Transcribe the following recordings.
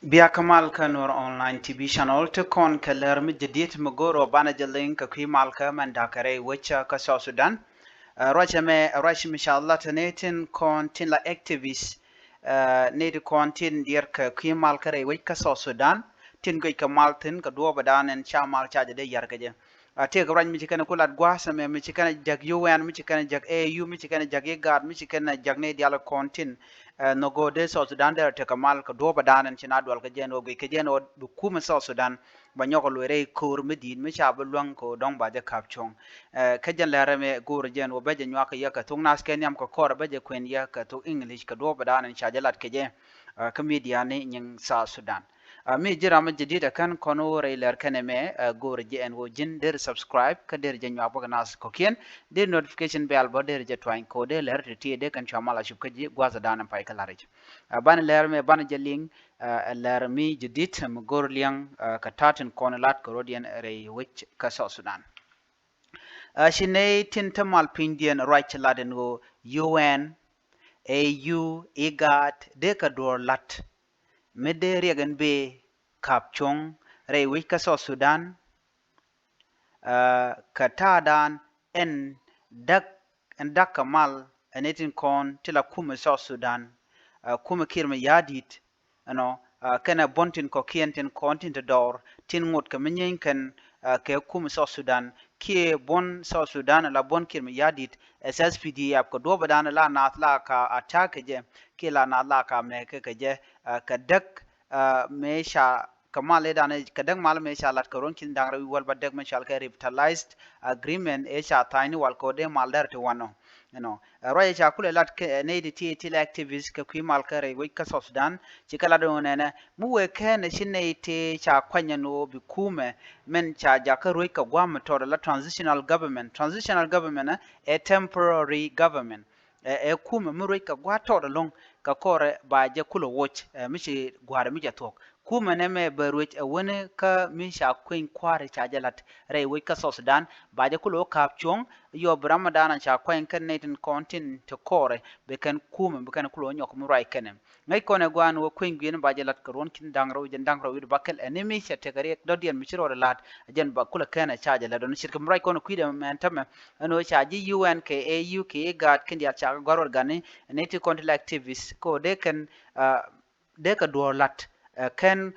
Bia Kamal ka Nuer online TV channel to kon ka ler mi jadid mugoro bana jalin ka kwi malka man dakare wicha ka South Sudan. Rocha me rocha inshallah tanetin kon tin la activist ne de kon tin dir ka kwi malka re wicha South Sudan tin go ka maltin ka do badan en cha mal cha de yar ka je. Te ka ran mi kana kulat gwasa me mi kana jag UN mi kana jag AU mi kana jag IGAD mi kana jag ne diala kon tin no go de South Sudan der te kamal ka do badan en china dwal ka jeno ge ke jeno du kuma South Sudan ba nyoko lo re kur medin me cha bulwan ko dong ba je kapchong ka jan lare me gur jeno be je nyaka ya ka tung nas ken yam ka kor be je kwen ya ka to English ka do badan en cha jalat ke je ka media ne nyin South Sudan mi jira ma jadida kan kono re ler kaneme gur je en wo jin der subscribe ka der je nyapa nas ko kien der notification bell ba der je twain ko de ler te de kan chamala shub ka je gwaza danan pai kalarij ban ler me ban jeling ler mi jadid m gur liang ka tatin kono lat ko rodien re wich ka South Sudan shine tin tamal pindian right laden go UN AU IGAD de ka dor lat mede riagan be kapchong re wika South Sudan katadan en dak kamal enetin kon tila kuma South Sudan kuma kirma yadit ano kana bontin ko kientin kontin to dor tin ngot ka menyen kan ke kuma South Sudan ki bon South Sudan la bon kirma yadit SSPD ap ko do badana la natla ka attack je ki la na la ka me ke je ka dak me sha kamal edane kadang mal me sha lat koron kin dangra wal badak me shal ka revitalized agreement e sha tiny wal ko de mal dar to wano roya cha kule lat ne di ti activist ka kwi mal ka re wi ka South Sudan ci kala do ne mu we ka ne shinne ti cha kwanya no bi kume men cha ja ka ro ka gwam to la transitional government a temporary government e kume mu ro ka gwa to long ka kore ba je kulo watch mishi gware mi jatok kuma ne me berwich wone ka min sha queen kware cha jalat re we ka South Sudan ba je kulo kapchong yo bramadan sha queen kan netin kontin to kore be kan kuma be kan kulo nyok mu rai kenem ngai kone gwan wo queen gin ba jalat karon kin dangro jen dangro wi bakel enemy sha te gare dodian mi chiro lat jen ba kula kana cha jalat don shirka mu rai kono kwide men tame ano cha ji UN ke AU ke GAD kin ya cha goror gane neti kontil activist ko de kan de ka do lat ken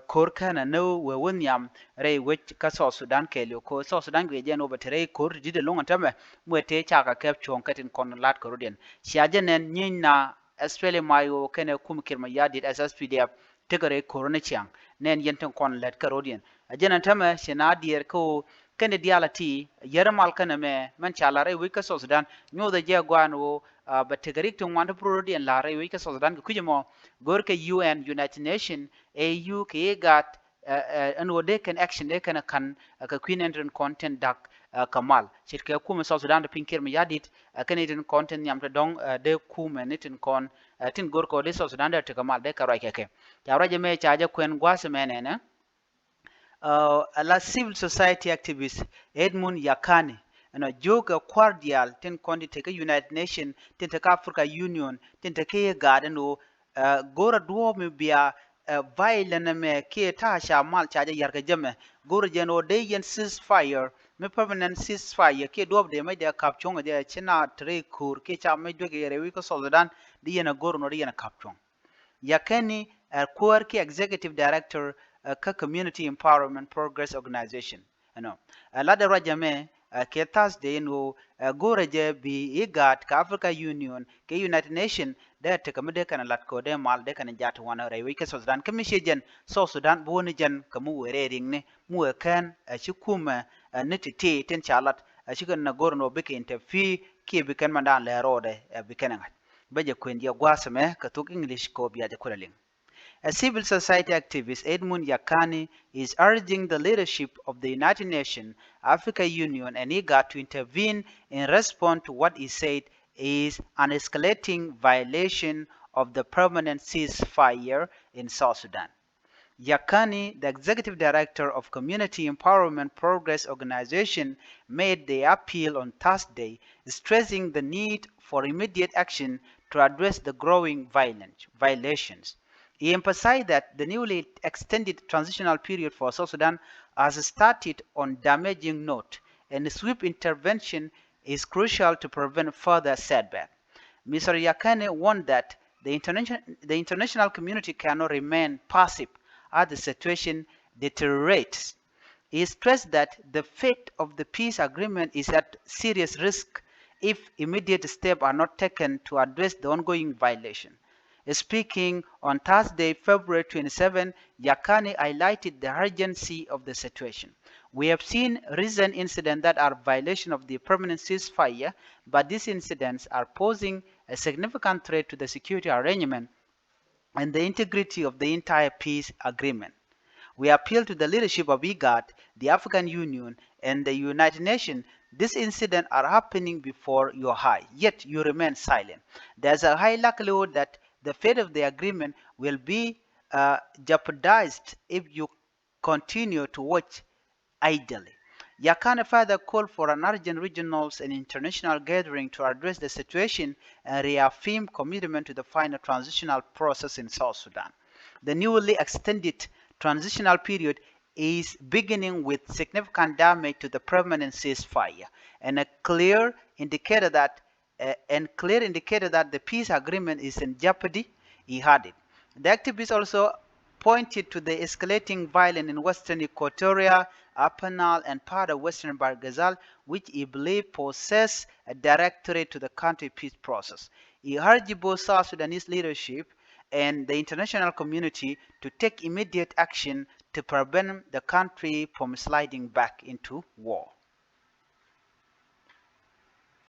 kor kana no we wonyam re wech ka South Sudan ke lo ko South Sudan ge jeno batere kor dide longa tame mwete chaka kep chon katin kon lat ko rodien siajenen nyina espele mayo kene kum kirma yadit SSPDF tegare korona chiang nen yenten kon let ka rodien ajena tame sina dier ko kene dialati yermal kana me man chala re we ka South Sudan nyo de je gwano bategari tun wanda rodien la re we ka South Sudan ku jemo gor ke UN United Nation AU ke gat an wode kan action de kan ka queen entering content dak kamal shirke kuma South Sudan da pinkir mi yadit kan edin content yam ta dong de kuma nitin kon tin gor ko de South Sudan da ta kamal de ka rai keke ya raje me chaje kwen gwase menene la civil society activist Edmund Yakane joga cordial tin kondi te United Nation tin te Africa Union tin te ke garden gora duo mi bia violent me ke ta sha mal cha yarga jame gora jeno de yen ceasefire me permanent ceasefire ke duo de me de kapchong de china tre kur ke cha me de re wi ko Sudan de yen gora no de yen kapchong yakeni kuar ke executive director ka community empowerment progress organization la de rajame ke Thursday no gore je bi IGAD ka Africa Union ke United Nation de te kamde kan lat ko de mal de kan jata wana re wi ke South Sudan kamishe jen South Sudan boni jen kamu were ring ne mu kan shikuma nititi ten chalat shikan na gorno be ke interfi ke bi kan mandan le rode bi kan ngat beje kwendi gwasame ka tuk English ko biya de kulaling. A civil society activist, Edmund Yakani, is urging the leadership of the United Nations, Africa Union, and IGAD to intervene in response to what he said is an escalating violation of the permanent ceasefire in South Sudan. Yakani, the executive director of Community Empowerment Progress Organization, made the appeal on Thursday, stressing the need for immediate action to address the growing violations. He emphasized that the newly extended transitional period for South Sudan has started on damaging note, and swift intervention is crucial to prevent further setback. Mr. Yakane warned that the international community cannot remain passive as the situation deteriorates. He stressed that the fate of the peace agreement is at serious risk if immediate steps are not taken to address the ongoing violation. Speaking on Thursday, February 27, Yakane highlighted the urgency of the situation. We have seen recent incidents that are violation of the permanent ceasefire, but these incidents are posing a significant threat to the security arrangement and the integrity of the entire peace agreement. We appeal to the leadership of IGAD, the African Union, and the United Nations. These incidents are happening before your eye, yet you remain silent. There's a high likelihood that the fate of the agreement will be jeopardized if you continue to watch idly. Yakane further called for an urgent regional and international gathering to address the situation and reaffirm commitment to the final transitional process in South Sudan. The newly extended transitional period is beginning with significant damage to the permanent ceasefire and a clear indicator that the peace agreement is in jeopardy, he added. The activists also pointed to the escalating violence in western Equatoria, Upper Nile, and part of western Bahr Ghazal, which he believed poses a direct threat to the country's peace process. He urged both South Sudanese leadership and the international community to take immediate action to prevent the country from sliding back into war.